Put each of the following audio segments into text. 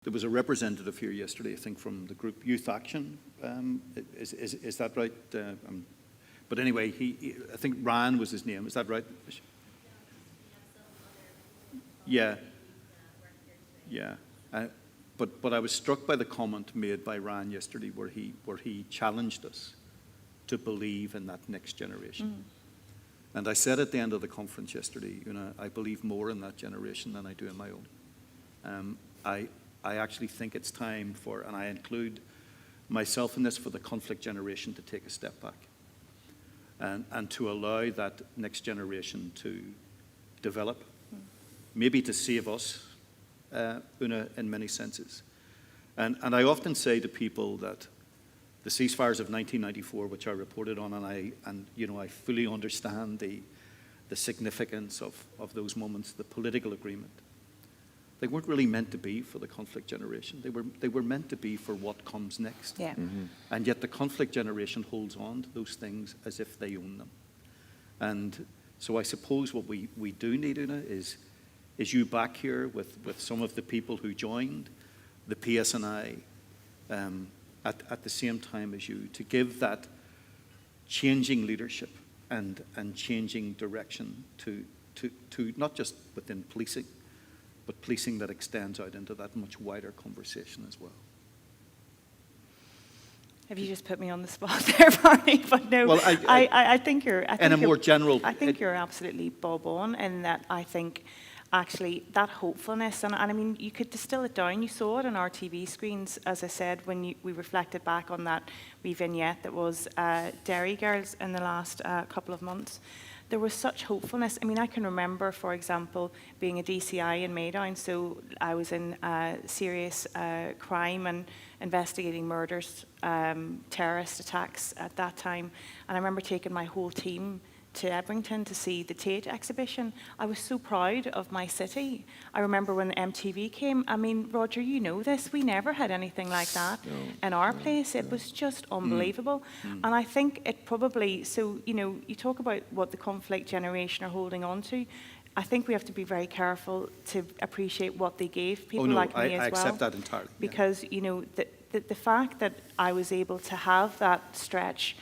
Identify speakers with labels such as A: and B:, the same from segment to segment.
A: There was a representative here yesterday, I think, from the group Youth Action. Is that right? But anyway, I think Ryan was his name. Is that right? Yeah. Yeah. But I was struck by the comment made by Ryan yesterday where he challenged us to believe in that next generation. And I said at the end of the conference yesterday, I believe more in that generation than I do in my own. I actually think it's time for, and I include myself in this, for the conflict generation to take a step back and to allow that next generation to develop, maybe to save us, Una, in many senses. And I often say to people that the ceasefires of 1994, which I reported on, and I fully understand the significance of those moments, the political agreement. They weren't really meant to be for the conflict generation. They were meant to be for what comes next.
B: Yeah.
A: And yet the conflict generation holds on to those things as if they own them. And so I suppose what we do need, Una, is you back here with some of the people who joined the PSNI at the same time as you, to give that changing leadership and changing direction to not just within policing, but policing that extends out into that much wider conversation as well.
B: Have you just put me on the spot there, Barney? But no, well, I think you're. I think you're absolutely bob on in that. I think actually that hopefulness, and I mean, you could distill it down. You saw it on our TV screens, as I said, when we reflected back on that wee vignette that was Dairy Girls in the last couple of months. There was such hopefulness. I mean, I can remember, for example, being a DCI in Maydown, so I was in serious crime and investigating murders, terrorist attacks at that time, and I remember taking my whole team to Ebrington to see the Tate exhibition. I was so proud of my city. I remember when MTV came, I mean, Roger, you know this, we never had anything like that in our place. It was just unbelievable. And I think it probably, so, you talk about what the conflict generation are holding on to. I think we have to be very careful to appreciate what they gave people like me as well.
A: I accept that entirely.
B: Because, the fact that I was able to have that stretch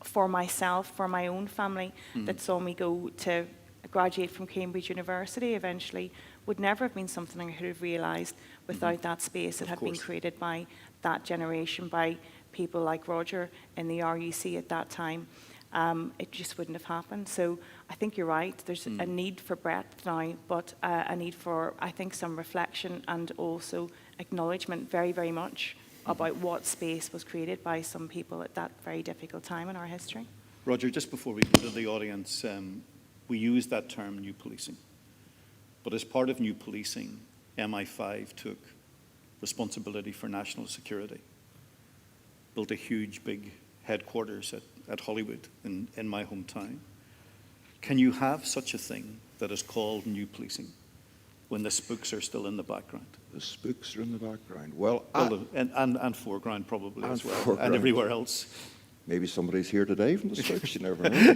B: for myself, for my own family, that saw me go to graduate from Cambridge University eventually, would never have been something I could have realised without that space that had been created by that generation, by people like Roger in the RUC at that time. It just wouldn't have happened. So I think you're right. There's a need for breadth now, but a need for, I think, some reflection and also acknowledgement very, very much about what space was created by some people at that very difficult time in our history.
A: Roger, just before we go to the audience, we use that term, new policing. But as part of new policing, MI5 took responsibility for national security, built a huge, big headquarters at Hollywood in my hometown. Can you have such a thing that is called new policing when the spooks are still in the background?
C: The spooks are in the background. Well,
A: and foreground probably as well, and everywhere else.
C: Maybe somebody's here today from the spooks. You never know.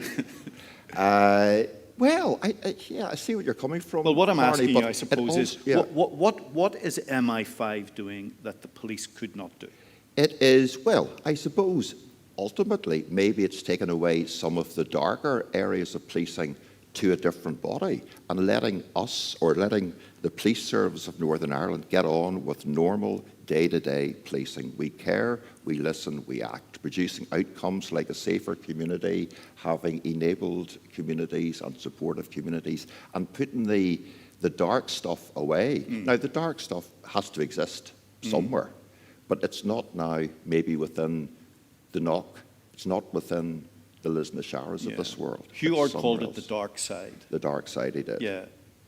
C: Well, I see what you're coming from.
A: Well, what I'm asking you, I suppose, is what is MI5 doing that the police could not do?
C: It is, well, I suppose ultimately maybe it's taken away some of the darker areas of policing to a different body and letting us, or letting the police service of Northern Ireland get on with normal day-to-day policing. We care, we listen, we act, producing outcomes like a safer community, having enabled communities and supportive communities, and putting the dark stuff away. Now, the dark stuff has to exist somewhere, but it's not now maybe within the knock, it's not within the Liz Nasharas of this world.
A: Hugh Ord called it the dark side.
C: The dark side, he did.
A: Yeah.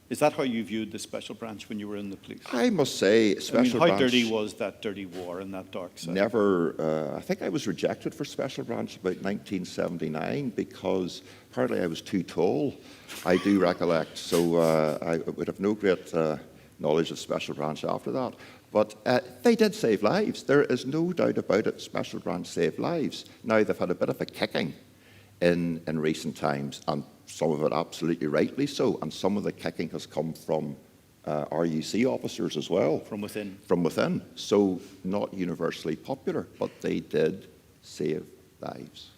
A: Is that how you viewed the special branch when you were in the police?
C: I must say, special branch...
A: How dirty was that dirty war and that dark side?
C: Never. I think I was rejected for special branch about 1979 because apparently I was too tall. I do recollect. So I would have no great knowledge of special branch after that. But they did save lives. There is no doubt about it. Special branch saved lives. Now they've had a bit of a kicking in recent times, and some of it absolutely rightly so, and some of the kicking has come from RUC officers as well.
A: From within.
C: From within. So not universally popular, but they did save lives.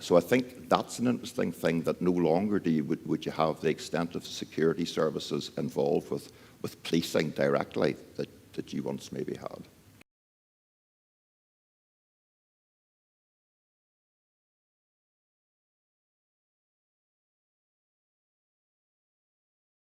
C: So I think that's an interesting thing, that no longer would you have the extent of security services involved with policing directly that you once maybe had.